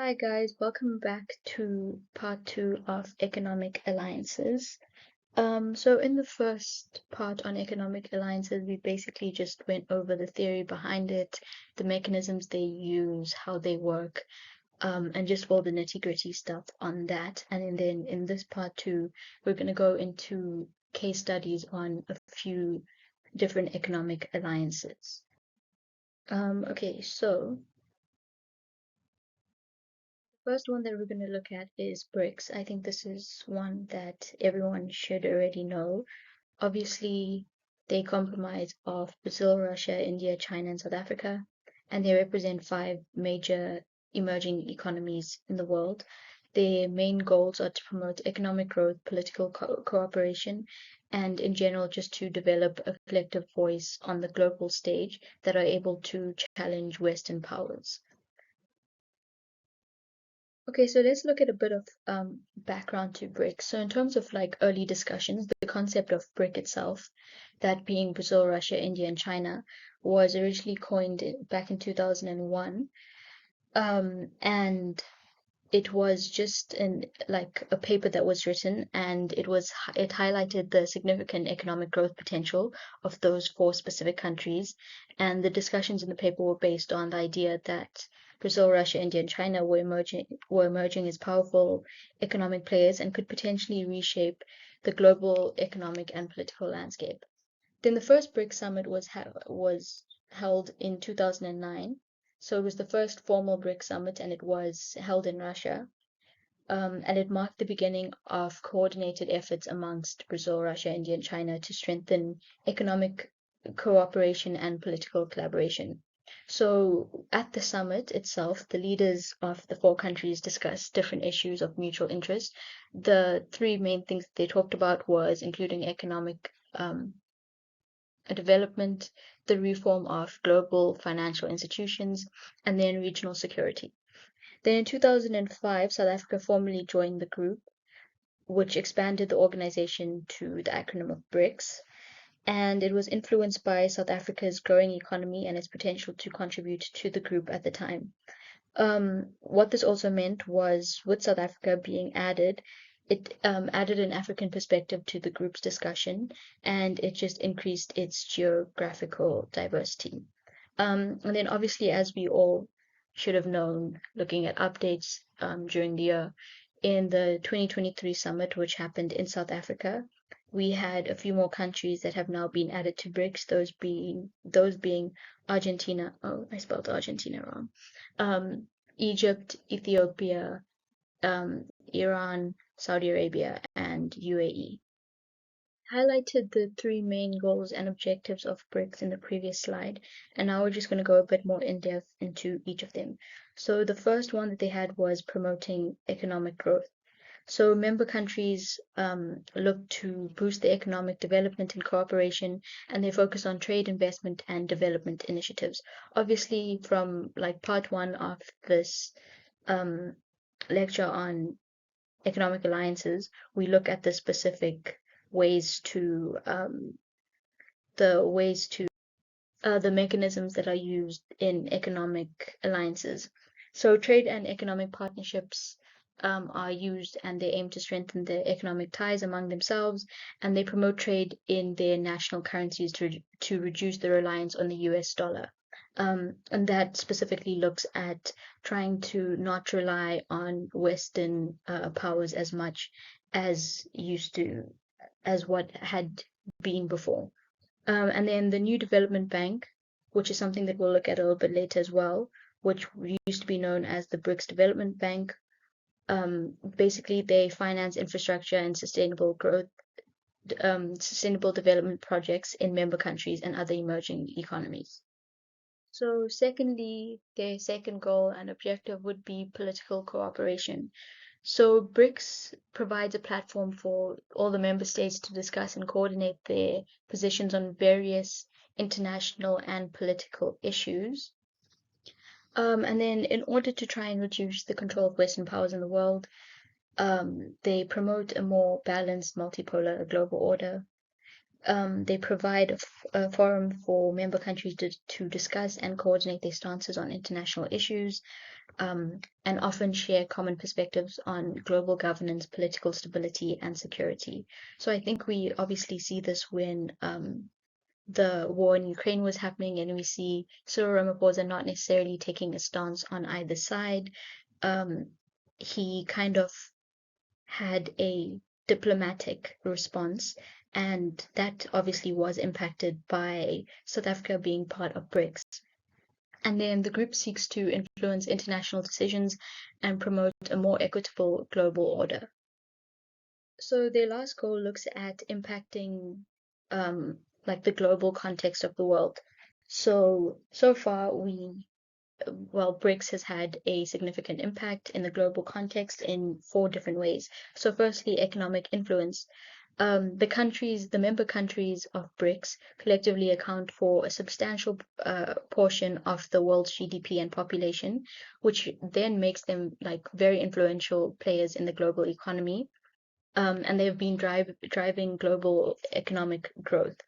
Hi guys, welcome back to part two of economic alliances. So in the first part on economic alliances, we basically just went over the theory behind it, the mechanisms they use, how they work, and just all the nitty-gritty stuff on that. And then in this part two, we're going to go into case studies on a few different economic alliances. Okay, so first one that we're going to look at is BRICS. I think this is one that everyone should already know. Obviously, they comprise of Brazil, Russia, India, China, and South Africa, and they represent five major emerging economies in the world. Their main goals are to promote economic growth, political cooperation, and in general, just to develop a collective voice on the global stage that are able to challenge Western powers. Okay, so let's look at a bit of background to BRICS. So in terms of like early discussions, the concept of BRIC itself, that being Brazil, Russia, India, and China, was originally coined back in 2001. And it was just in like a paper that was written, and it highlighted the significant economic growth potential of those four specific countries. And the discussions in the paper were based on the idea that Brazil, Russia, India, and China were emerging as powerful economic players and could potentially reshape the global economic and political landscape. Then the first BRICS summit was held in 2009. So it was the first formal BRICS summit, and it was held in Russia. And it marked the beginning of coordinated efforts amongst Brazil, Russia, India, and China to strengthen economic cooperation and political collaboration. So at the summit itself, the leaders of the four countries discussed different issues of mutual interest. The three main things they talked about was including economic development, the reform of global financial institutions, and then regional security. Then in 2005, South Africa formally joined the group, which expanded the organization to the acronym of BRICS. And it was influenced by South Africa's growing economy and its potential to contribute to the group at the time. What this also meant was, with South Africa being added, it added an African perspective to the group's discussion, and it just increased its geographical diversity. And then, obviously, as we all should have known, looking at updates during the year, in the 2023 summit, which happened in South Africa, we had a few more countries that have now been added to BRICS, those being Argentina. Oh, I spelled Argentina wrong. Egypt, Ethiopia, Iran, Saudi Arabia, and UAE. Highlighted the three main goals and objectives of BRICS in the previous slide, and now we're just going to go a bit more in depth into each of them. So the first one that they had was promoting economic growth. So member countries look to boost the economic development and cooperation, and they focus on trade, investment, and development initiatives. Obviously, from like part one of this um, lecture on economic alliances, we look at the specific ways to the mechanisms that are used in economic alliances. So trade and economic partnerships are used, and they aim to strengthen the economic ties among themselves, and they promote trade in their national currencies to reduce the reliance on the US dollar. And that specifically looks at trying to not rely on Western powers as much as what had been before. And then the new development bank, which is something that we'll look at a little bit later as well, which used to be known as the BRICS Development Bank. Basically, they finance infrastructure and sustainable development projects in member countries and other emerging economies. So, secondly, their second goal and objective would be political cooperation. So BRICS provides a platform for all the member states to discuss and coordinate their positions on various international and political issues. And then in order to try and reduce the control of Western powers in the world, they promote a more balanced multipolar global order. They provide a forum for member countries to discuss and coordinate their stances on international issues. and often share common perspectives on global governance, political stability, and security. So I think we obviously see this when the war in Ukraine was happening, and we see Cyril Ramaphosa not necessarily taking a stance on either side. Um, he kind of had a diplomatic response, and that obviously was impacted by South Africa being part of BRICS. And then the group seeks to influence international decisions and promote a more equitable global order. So their last goal looks at impacting like the global context of the world. So far BRICS has had a significant impact in the global context in 4 different ways. So firstly, economic influence. The member countries of BRICS collectively account for a substantial portion of the world's GDP and population, which then makes them like very influential players in the global economy. And they've been driving global economic growth.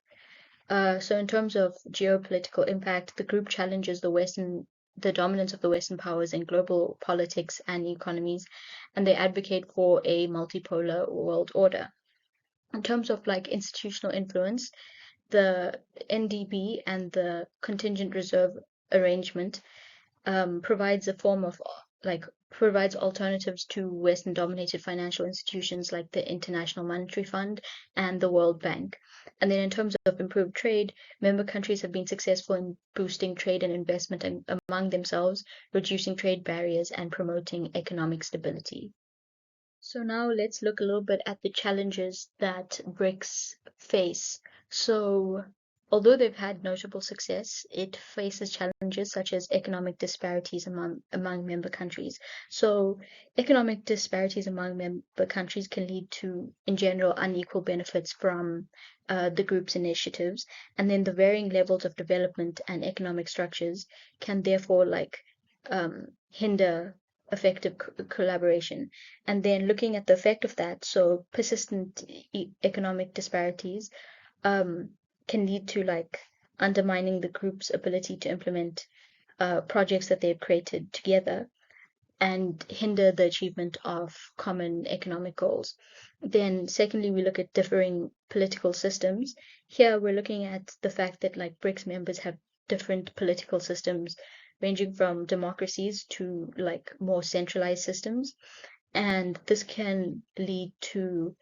So in terms of geopolitical impact, the group challenges the dominance of the Western powers in global politics and economies, and they advocate for a multipolar world order. In terms of like institutional influence, the NDB and the contingent reserve arrangement provides a form of provides alternatives to Western dominated financial institutions like the International Monetary Fund and the World Bank. And then in terms of improved trade, member countries have been successful in boosting trade and investment among themselves, reducing trade barriers and promoting economic stability. So now let's look a little bit at the challenges that BRICS face. So although they've had notable success, it faces challenges such as economic disparities among member countries. So economic disparities among member countries can lead to, in general, unequal benefits from the group's initiatives, and then the varying levels of development and economic structures can therefore hinder effective collaboration. And then looking at the effect of that, so persistent economic disparities can lead to undermining the group's ability to implement projects that they've created together and hinder the achievement of common economic goals. Then secondly, we look at differing political systems. Here we're looking at the fact that BRICS members have different political systems ranging from democracies to more centralized systems. And this can lead to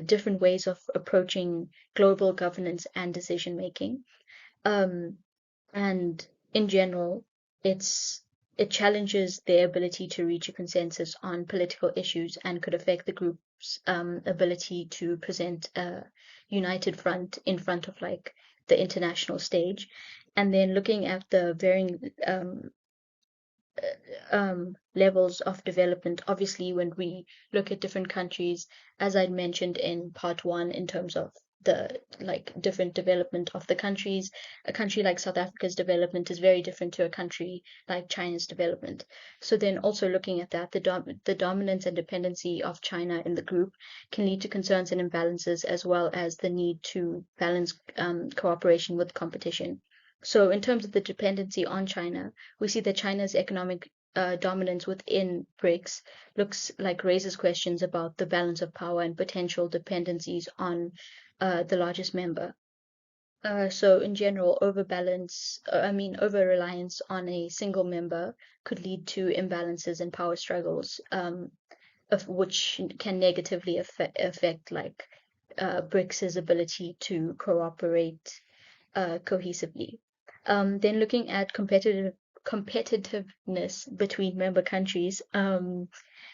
different ways of approaching global governance and decision making. And in general, it challenges their ability to reach a consensus on political issues and could affect the group's ability to present a united front in front of the international stage. And then looking at the varying levels of development. Obviously, when we look at different countries, as I'd mentioned in part 1, in terms of the different development of the countries, a country like South Africa's development is very different to a country like China's development. So then also looking at that, the dominance and dependency of China in the group can lead to concerns and imbalances, as well as the need to balance cooperation with competition. So in terms of the dependency on China, we see that China's economic dominance within BRICS raises questions about the balance of power and potential dependencies on the largest member. So in general, over reliance on a single member could lead to imbalances and power struggles, of which can negatively affect BRICS's ability to cooperate cohesively. Then looking at competitiveness between member countries.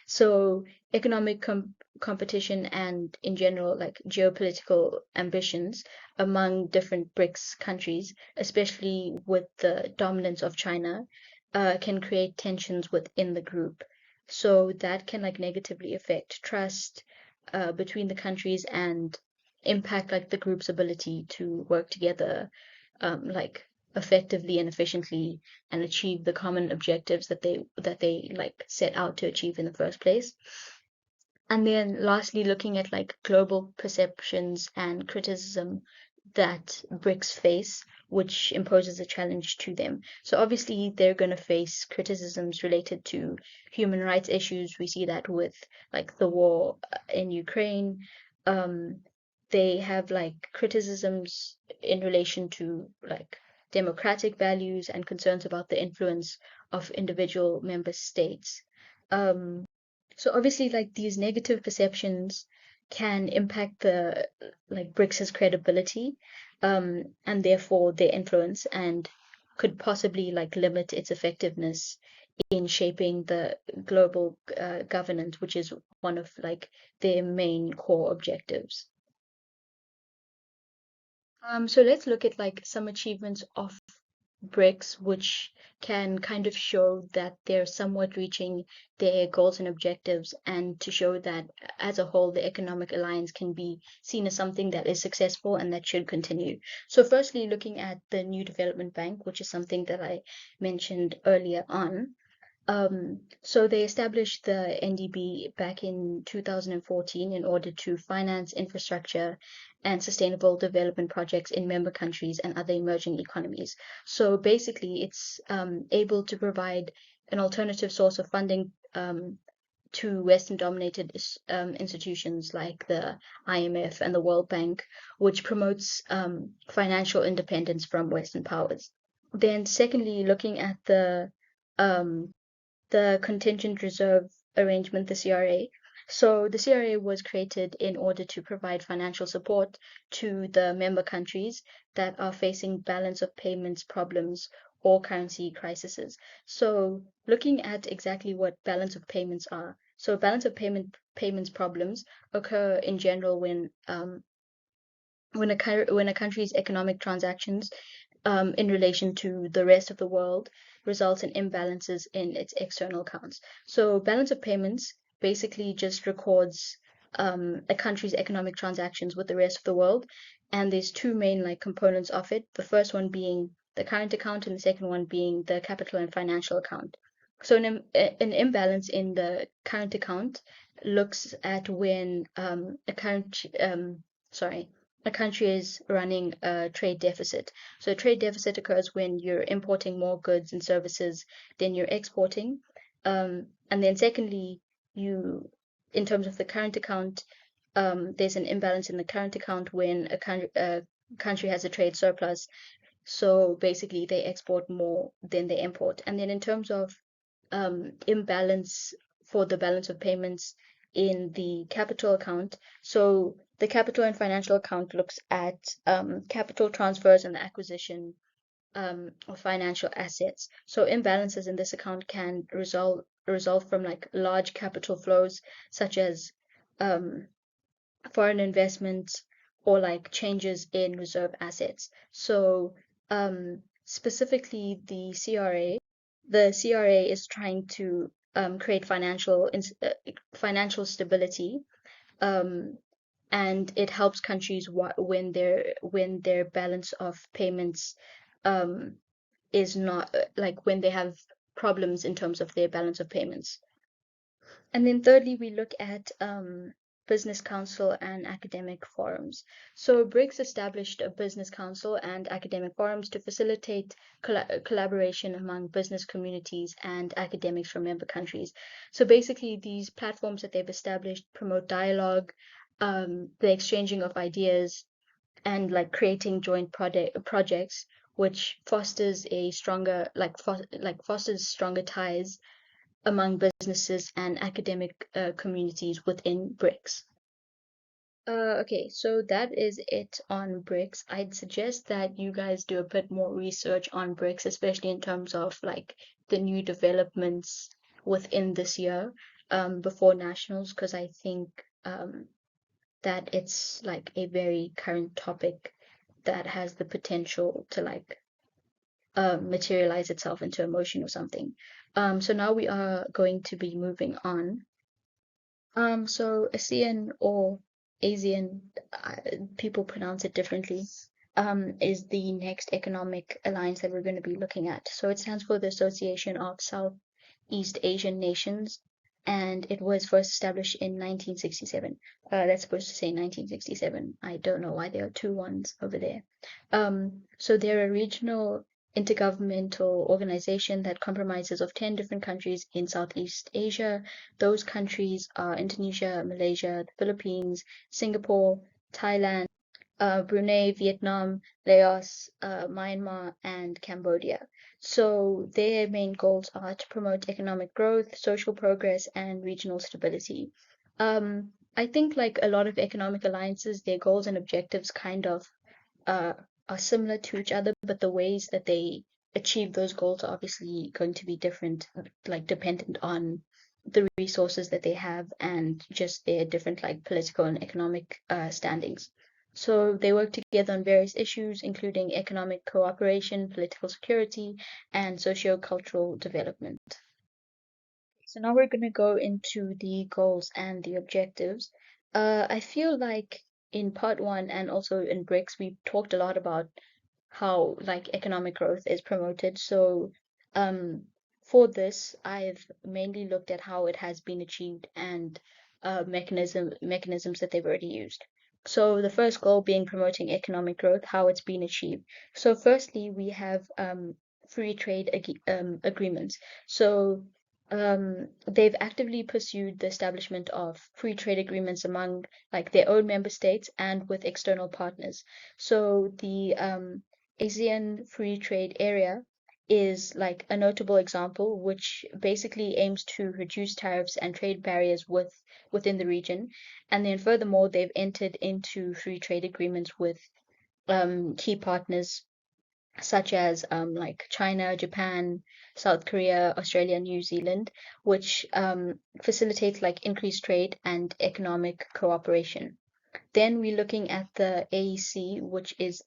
So economic competition and in general geopolitical ambitions among different BRICS countries, especially with the dominance of China, can create tensions within the group. So that can negatively affect trust between the countries and impact the group's ability to work together effectively and efficiently and achieve the common objectives that they set out to achieve in the first place. And then lastly, looking at global perceptions and criticism that BRICS face. which imposes a challenge to them. So obviously they're going to face criticisms related to human rights issues. We see that with like the war in Ukraine. Um, they have like criticisms in relation to like democratic values and concerns about the influence of individual member states. Um, so obviously, like these negative perceptions can impact the like BRICS's credibility, and therefore their influence, and could possibly like limit its effectiveness in shaping the global governance, which is one of like their main core objectives. So let's look at like some achievements of BRICS, which can kind of show that they're somewhat reaching their goals and objectives, and to show that as a whole, the economic alliance can be seen as something that is successful and that should continue. So, firstly, looking at the New Development Bank, which is something that I mentioned earlier on. So they established the NDB back in 2014 in order to finance infrastructure and sustainable development projects in member countries and other emerging economies. So basically, it's able to provide an alternative source of funding to Western-dominated institutions like the IMF and the World Bank, which promotes financial independence from Western powers. Then, secondly, looking at um, the contingent reserve arrangement, the CRA. So the CRA was created in order to provide financial support to the member countries that are facing balance of payments problems or currency crises. So looking at exactly what balance of payments are. So balance of payments problems occur in general when a country's economic transactions in relation to the rest of the world results in imbalances in its external accounts. So balance of payments basically just records a country's economic transactions with the rest of the world, and there's two main like components of it. The first one being the current account, and the second one being the capital and financial account. So an imbalance in the current account looks at when sorry, a country is running a trade deficit. So a trade deficit occurs when you're importing more goods and services than you're exporting. And then secondly, in terms of the current account, there's an imbalance in the current account when a country has a trade surplus. So basically, they export more than they import. And then in terms of imbalance for the balance of payments in the capital account. So the capital and financial account looks at capital transfers and the acquisition of financial assets. So imbalances in this account can result from like large capital flows, such as um, foreign investments or like changes in reserve assets. So specifically the CRA is trying to create financial stability, um, and it helps countries when their balance of payments um, is not like when they have problems in terms of their balance of payments. And then thirdly, we look at business council and academic forums. So BRICS established a business council and academic forums to facilitate collaboration among business communities and academics from member countries. So basically, these platforms that they've established promote dialogue, the exchanging of ideas, and like creating joint projects, which fosters a stronger fosters stronger ties among businesses and academic communities within BRICS. Okay, so that is it on BRICS. I'd suggest that you guys do a bit more research on BRICS, especially in terms of like the new developments within this year before nationals, because I think that it's like a very current topic that has the potential to like materialize itself into a motion or something. So now we are going to be moving on. So ASEAN or ASEAN, people pronounce it differently, is the next economic alliance that we're going to be looking at. So it stands for the Association of Southeast Asian Nations. and it was first established in 1967. That's supposed to say 1967. I don't know why there are two ones over there. So they're a regional intergovernmental organization that comprises of 10 different countries in Southeast Asia. Those countries are Indonesia, Malaysia, the Philippines, Singapore, Thailand, Brunei, Vietnam, Laos, Myanmar, and Cambodia. So their main goals are to promote economic growth, social progress, and regional stability. I think like a lot of economic alliances, their goals and objectives kind of uh, are similar to each other, but the ways that they achieve those goals are obviously going to be different, like dependent on the resources that they have and just their different like political and economic standings. So they work together on various issues, including economic cooperation, political security, and socio-cultural development. So now we're going to go into the goals and the objectives. I feel like in part one and also in BRICS, we talked a lot about how like economic growth is promoted. So um, for this, I've mainly looked at how it has been achieved and mechanisms that they've already used. So the first goal being promoting economic growth, how it's been achieved. So firstly, we have free trade agreements. So they've actively pursued the establishment of free trade agreements among like their own member states and with external partners. So the ASEAN Free Trade Area is like a notable example, which basically aims to reduce tariffs and trade barriers within the region. And then furthermore, they've entered into free trade agreements with key partners such as like China, Japan, South Korea, Australia, New Zealand, which facilitate like increased trade and economic cooperation. Then we're looking at the AEC, which is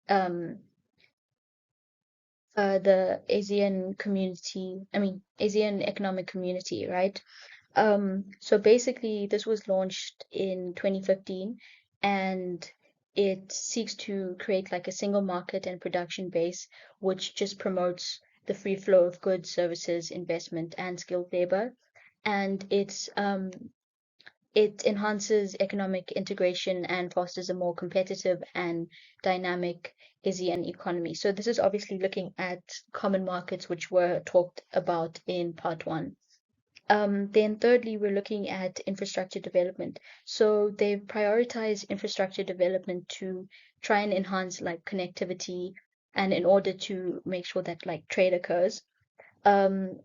um, the ASEAN community, I mean, ASEAN Economic Community, right? So basically, this was launched in 2015 and it seeks to create like a single market and production base, which just promotes the free flow of goods, services, investment, and skilled labor. And it enhances economic integration and fosters a more competitive and dynamic ASEAN economy. So this is obviously looking at common markets, which were talked about in part one. Then thirdly, we're looking at infrastructure development. So they've prioritized infrastructure development to try and enhance like connectivity and in order to make sure that like trade occurs. Um,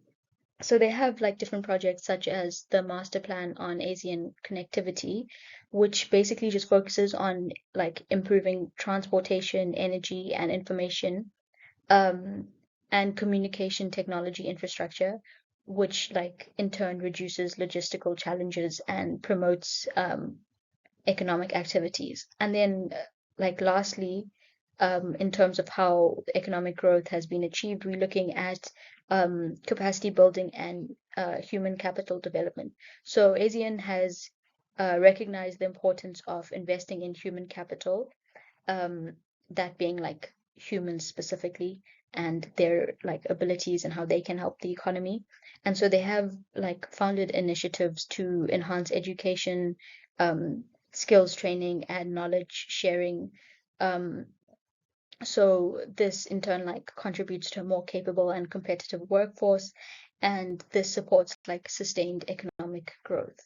so they have like different projects such as the Master Plan on ASEAN Connectivity, which basically just focuses on like improving transportation, energy, and information um, and communication technology infrastructure, which like in turn reduces logistical challenges and promotes economic activities. And then like lastly, in terms of how economic growth has been achieved, we're looking at capacity building and human capital development. So ASEAN has recognized the importance of investing in human capital, um, that being like humans specifically and their like abilities and how they can help the economy. And so they have like founded initiatives to enhance education, um, skills training, and knowledge sharing. Um, so this in turn like contributes to a more capable and competitive workforce, and this supports like sustained economic growth.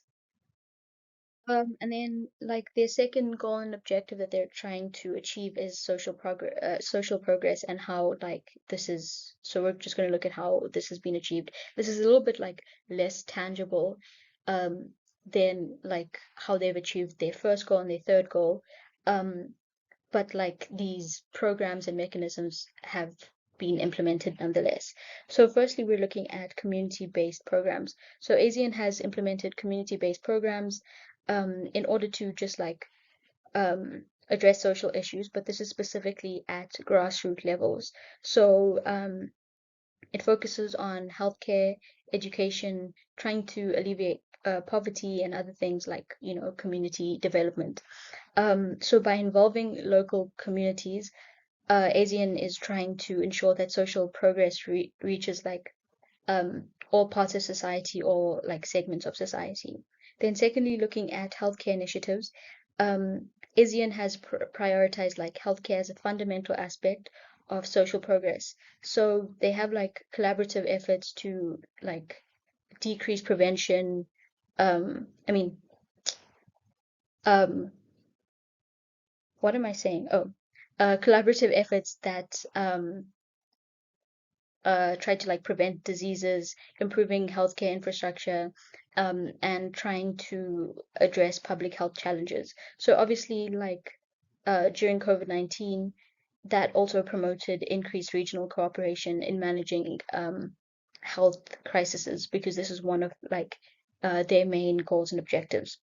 And then like their second goal and objective that they're trying to achieve is social progress and how like this is. So we're just going to look at how this has been achieved. This is a little bit like less tangible, um, than like how they've achieved their first goal and their third goal. Um, but like these programs and mechanisms have been implemented nonetheless. So firstly, we're looking at community-based programs. So ASEAN has implemented community-based programs in order to just like address social issues, but this is specifically at grassroots levels. So it focuses on healthcare, education, trying to alleviate poverty and other things like, you know, community development. So by involving local communities, ASEAN is trying to ensure that social progress reaches like all parts of society or like segments of society. Then secondly, looking at healthcare initiatives, ASEAN has prioritized like healthcare as a fundamental aspect of social progress. So they have like collaborative efforts to like decrease prevention. I mean, um, what am I saying? Oh, collaborative efforts that try to like prevent diseases, improving healthcare infrastructure, and trying to address public health challenges. So obviously, like during COVID-19, that also promoted increased regional cooperation in managing health crises because this is one of like their main goals and objectives.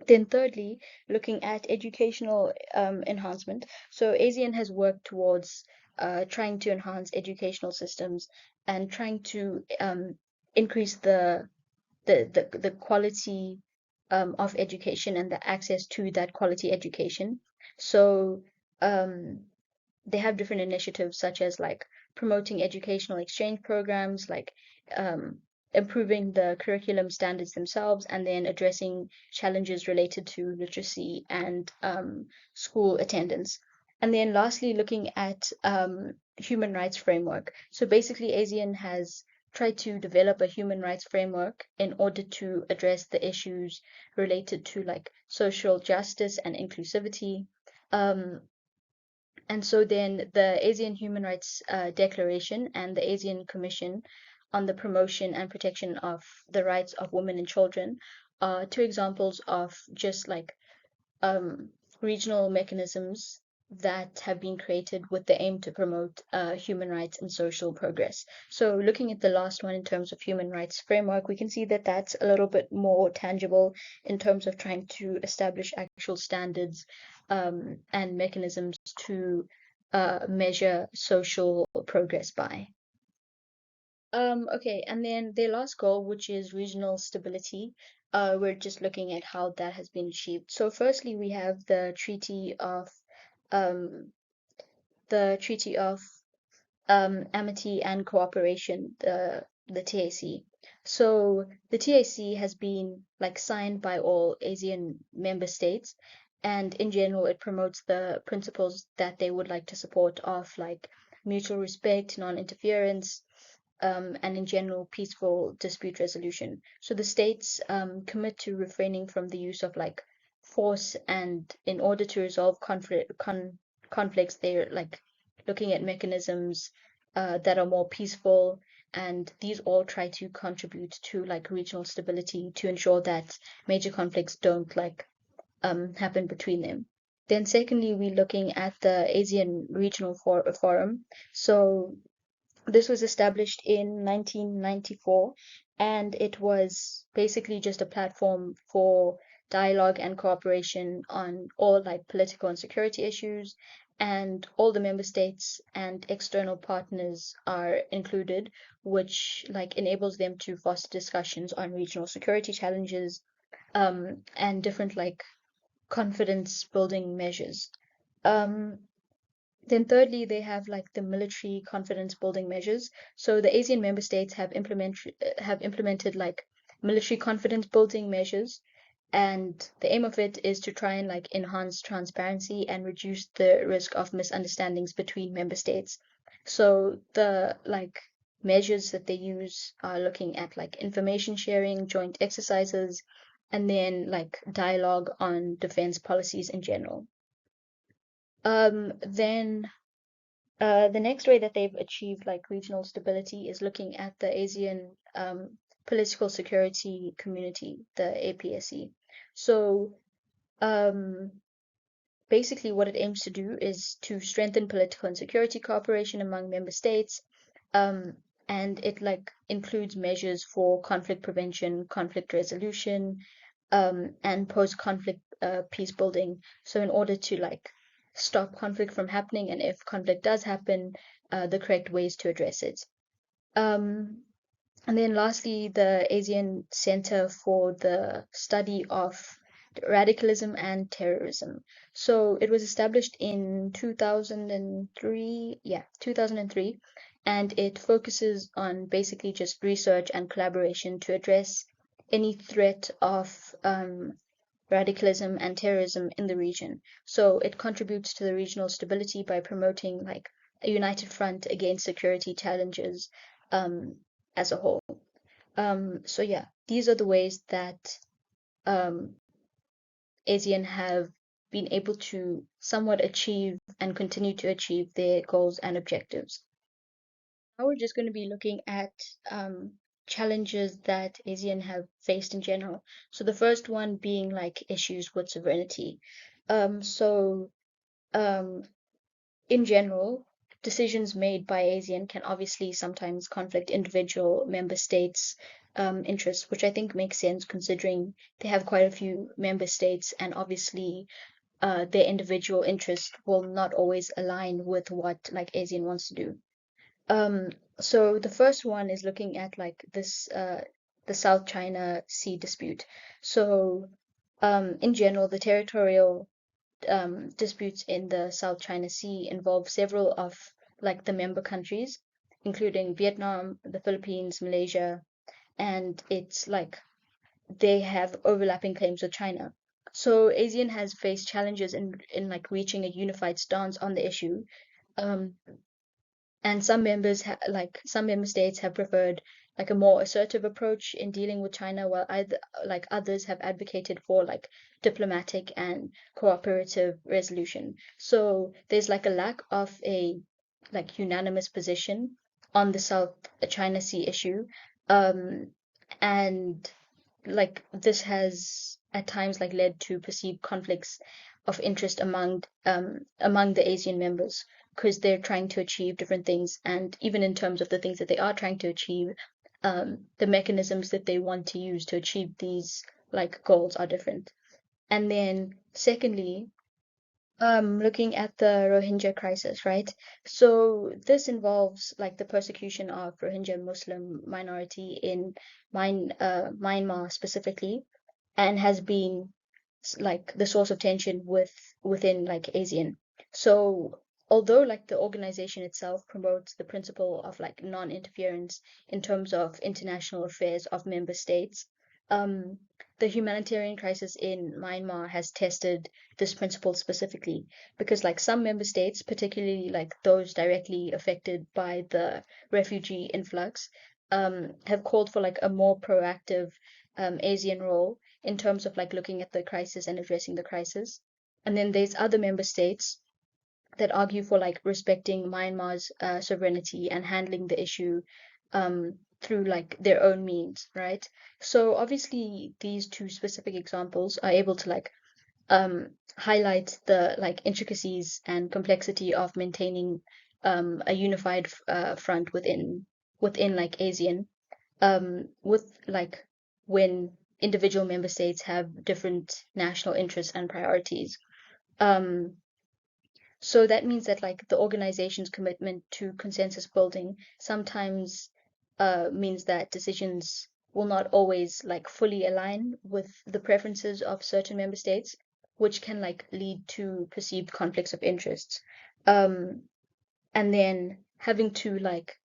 Then thirdly, looking at educational enhancement. So ASEAN has worked towards trying to enhance educational systems and trying to increase the quality of education and the access to that quality education. So um, they have different initiatives such as like promoting educational exchange programs, like um, improving the curriculum standards themselves, and then addressing challenges related to literacy and school attendance. And then lastly, looking at human rights framework. So basically, ASEAN has tried to develop a human rights framework in order to address the issues related to like social justice and inclusivity. Um, and so then the ASEAN Human Rights Declaration and the ASEAN Commission on the Promotion and Protection of the Rights of Women and Children are two examples of just like um, regional mechanisms that have been created with the aim to promote human rights and social progress. So looking at the last one in terms of human rights framework, we can see that that's a little bit more tangible in terms of trying to establish actual standards and mechanisms to measure social progress by. Okay, and then their last goal, which is regional stability, we're just looking at how that has been achieved. So firstly, we have um, the Treaty of Amity and Cooperation, the TAC. So the TAC has been like signed by all ASEAN member states, and in general, it promotes the principles that they would like to support of like mutual respect, non-interference, and in general peaceful dispute resolution. So the states commit to refraining from the use of like force, and in order to resolve conflicts, they're like looking at mechanisms that are more peaceful, and these all try to contribute to like regional stability to ensure that major conflicts don't like happen between them. Then secondly, we're looking at the ASEAN Regional Forum. So this was established in 1994, and it was basically just a platform for dialogue and cooperation on all like political and security issues, and all the member states and external partners are included, which like enables them to foster discussions on regional security challenges and different like confidence building measures. Um, then thirdly, they have like the military confidence building measures. So the ASEAN member states have implemented like military confidence building measures, and the aim of it is to try and like enhance transparency and reduce the risk of misunderstandings between member states. So the like measures that they use are looking at like information sharing, joint exercises, and then like dialogue on defense policies in general. Then the next way that they've achieved like regional stability is looking at the ASEAN political security community, the APSC. So um, basically, what it aims to do is to strengthen political and security cooperation among member states, um, and it like includes measures for conflict prevention, conflict resolution, and post-conflict peace building. So in order to like stop conflict from happening, and if conflict does happen, the correct ways to address it. Um, and then lastly, the ASEAN Center for the Study of Radicalism and Terrorism. So it was established in 2003, yeah, 2003, and it focuses on basically just research and collaboration to address any threat of radicalism and terrorism in the region. So it contributes to the regional stability by promoting like a united front against security challenges um, as a whole. So yeah, these are the ways that um, ASEAN have been able to somewhat achieve and continue to achieve their goals and objectives. Now we're just going to be looking at challenges that ASEAN have faced in general. So the first one being like issues with sovereignty. So um, in general, decisions made by ASEAN can obviously sometimes conflict individual member states' interests, which I think makes sense considering they have quite a few member states, and obviously their individual interests will not always align with what like ASEAN wants to do. Um, so the first one is looking at like this the South China Sea dispute. So in general, the territorial disputes in the South China Sea involve several of like the member countries, including Vietnam, the Philippines, Malaysia, and it's like they have overlapping claims with China. So ASEAN has faced challenges in like reaching a unified stance on the issue. Um, and some member states have preferred like a more assertive approach in dealing with China, while either like others have advocated for like diplomatic and cooperative resolution. So there's like a lack of a like unanimous position on the South China Sea issue, um, and like this has at times like led to perceived conflicts of interest among the ASEAN members because they're trying to achieve different things, and even in terms of the things that they are trying to achieve, the mechanisms that they want to use to achieve these like goals are different. And then secondly, looking at the Rohingya crisis, right? So this involves like the persecution of Rohingya Muslim minority in Myanmar specifically, and has been like the source of tension within like ASEAN. So although like the organization itself promotes the principle of like non-interference in terms of international affairs of member states, um, the humanitarian crisis in Myanmar has tested this principle specifically because like some member states, particularly like those directly affected by the refugee influx, have called for like a more proactive ASEAN role in terms of like looking at the crisis and addressing the crisis. And then there's other member states that argue for like respecting Myanmar's sovereignty and handling the issue through like their own means, right? So obviously these two specific examples are able to like highlight the like intricacies and complexity of maintaining a unified front within like ASEAN with like when individual member states have different national interests and priorities. Um, so that means that like the organization's commitment to consensus building sometimes means that decisions will not always like fully align with the preferences of certain member states, which can like lead to perceived conflicts of interests. Um, and then having to like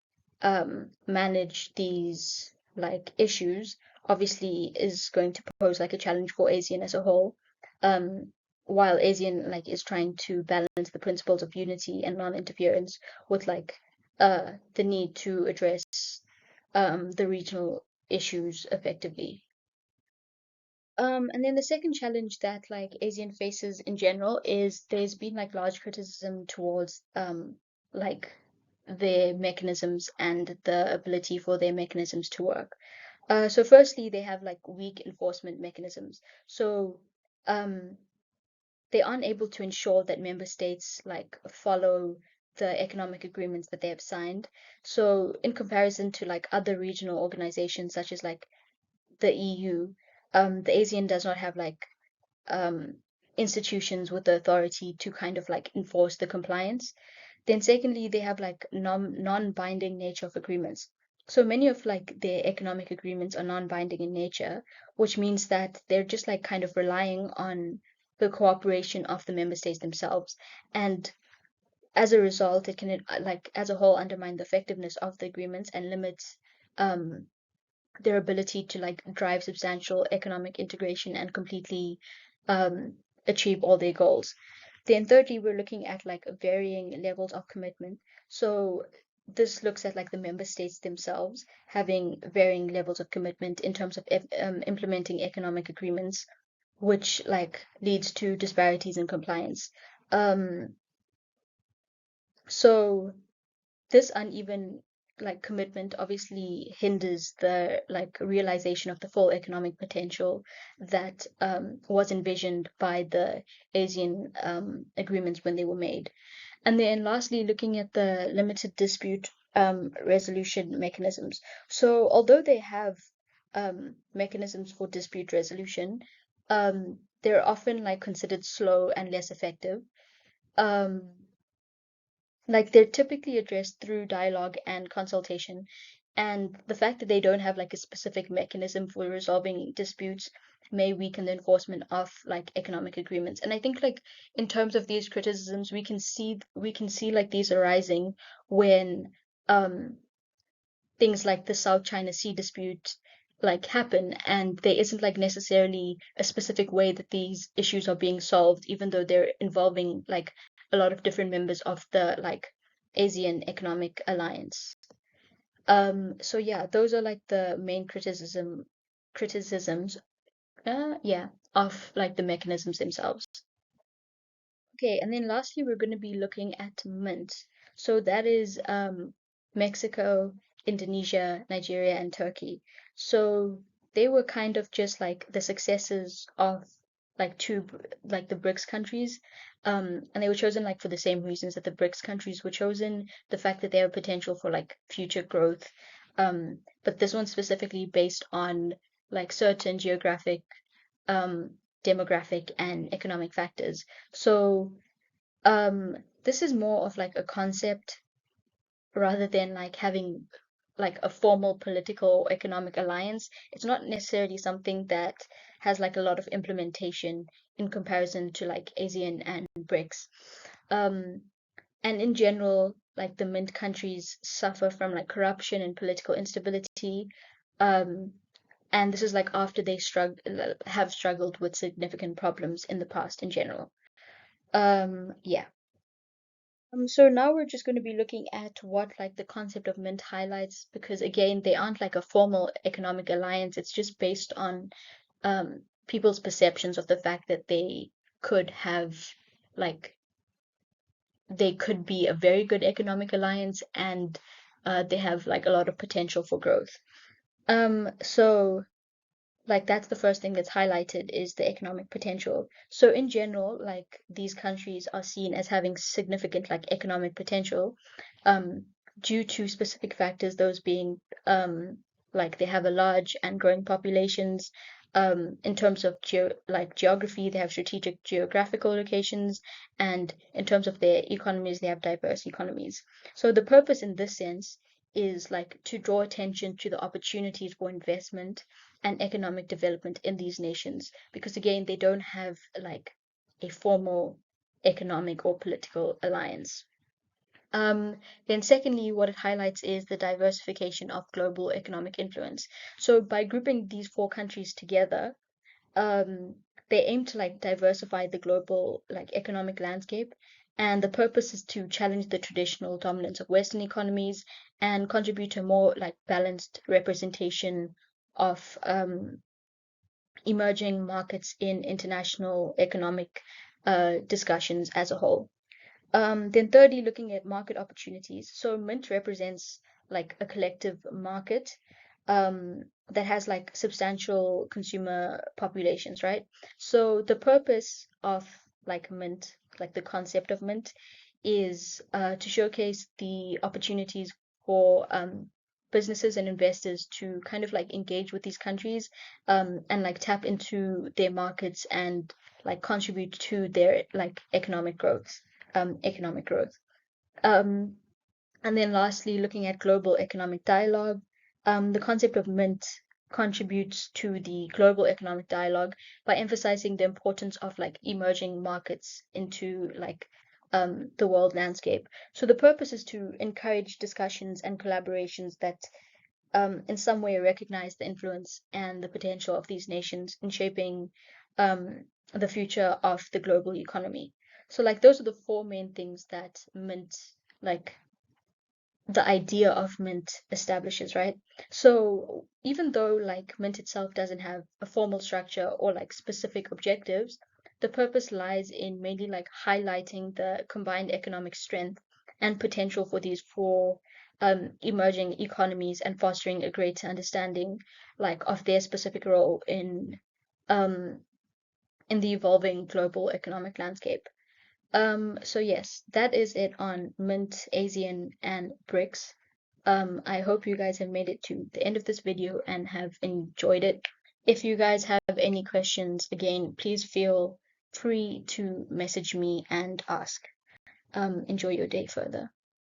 manage these like issues obviously is going to pose like a challenge for ASEAN as a whole. Um, while ASEAN like is trying to balance the principles of unity and non-interference with like the need to address the regional issues effectively. And then the second challenge that like ASEAN faces in general is there's been like large criticism towards like their mechanisms and the ability for their mechanisms to work. So firstly, they have like weak enforcement mechanisms. So um, they aren't able to ensure that member states like follow the economic agreements that they have signed. So in comparison to like other regional organizations such as like the EU, the ASEAN does not have like um, institutions with the authority to kind of like enforce the compliance. Then secondly, they have like non-binding nature of agreements. So many of like their economic agreements are non-binding in nature, which means that they're just like kind of relying on the cooperation of the member states themselves. And as a result, it can like as a whole undermine the effectiveness of the agreements and limits um, their ability to like drive substantial economic integration and completely um, achieve all their goals. Then thirdly, we're looking at like varying levels of commitment. So this looks at like the member states themselves having varying levels of commitment in terms of implementing economic agreements, which like leads to disparities in compliance. Um, so this uneven like commitment obviously hinders the like realization of the full economic potential that was envisioned by the ASEAN agreements when they were made. And then lastly, looking at the limited dispute resolution mechanisms. So although they have mechanisms for dispute resolution, they're often like considered slow and less effective. Um, like they're typically addressed through dialogue and consultation, and the fact that they don't have like a specific mechanism for resolving disputes may weaken the enforcement of like economic agreements. And I think like in terms of these criticisms, we can see like these arising when um things like the South China Sea dispute like happen, and there isn't like necessarily a specific way that these issues are being solved, even though they're involving like a lot of different members of the like ASEAN Economic Alliance. So yeah, those are like the main criticisms, yeah, of like the mechanisms themselves. Okay, and then lastly, we're going to be looking at Mint. So that is Mexico, Indonesia, Nigeria, and Turkey. So they were kind of just like the successors of like like the BRICS countries, and they were chosen like for the same reasons that the BRICS countries were chosen, the fact that they have potential for like future growth. But this one specifically based on like certain geographic um, demographic and economic factors. So this is more of like a concept rather than like having like a formal political or economic alliance. It's not necessarily something that has like a lot of implementation in comparison to like ASEAN and BRICS. Um, and in general, like the Mint countries suffer from like corruption and political instability. Um, and this is like after they have struggled with significant problems in the past in general. Yeah. So now we're just going to be looking at what like the concept of Mint highlights, because again, they aren't like a formal economic alliance. It's just based on people's perceptions of the fact that they could have like they could be a very good economic alliance, and they have like a lot of potential for growth. So like that's the first thing that's highlighted is the economic potential. So in general, like these countries are seen as having significant like economic potential, um, due to specific factors, those being like they have a large and growing populations. In terms of geography, they have strategic geographical locations, and in terms of their economies, they have diverse economies. So the purpose in this sense is like to draw attention to the opportunities for investment and economic development in these nations, because again they don't have like a formal economic or political alliance. Then secondly, what it highlights is the diversification of global economic influence. So by grouping these four countries together, um, they aim to like diversify the global like economic landscape, and the purpose is to challenge the traditional dominance of Western economies and contribute to a more like balanced representation of emerging markets in international economic discussions as a whole. Then thirdly, looking at market opportunities. So Mint represents like a collective market that has like substantial consumer populations, right? So the purpose of like Mint, like the concept of Mint, is to showcase the opportunities for businesses and investors to kind of like engage with these countries, and like tap into their markets and like contribute to their like economic growth. Um, and then lastly, looking at global economic dialogue, the concept of Mint contributes to the global economic dialogue by emphasizing the importance of like emerging markets into like the world landscape. So the purpose is to encourage discussions and collaborations that in some way recognize the influence and the potential of these nations in shaping um, the future of the global economy. So like those are the four main things that Mint, like the idea of Mint establishes, right? So even though like Mint itself doesn't have a formal structure or like specific objectives, the purpose lies in mainly like highlighting the combined economic strength and potential for these four emerging economies and fostering a greater understanding like of their specific role um, in the evolving global economic landscape. So yes, that is it on Mint, ASEAN, and BRICS. I hope you guys have made it to the end of this video and have enjoyed it. If you guys have any questions, again, please feel free to message me and ask. Enjoy your day further.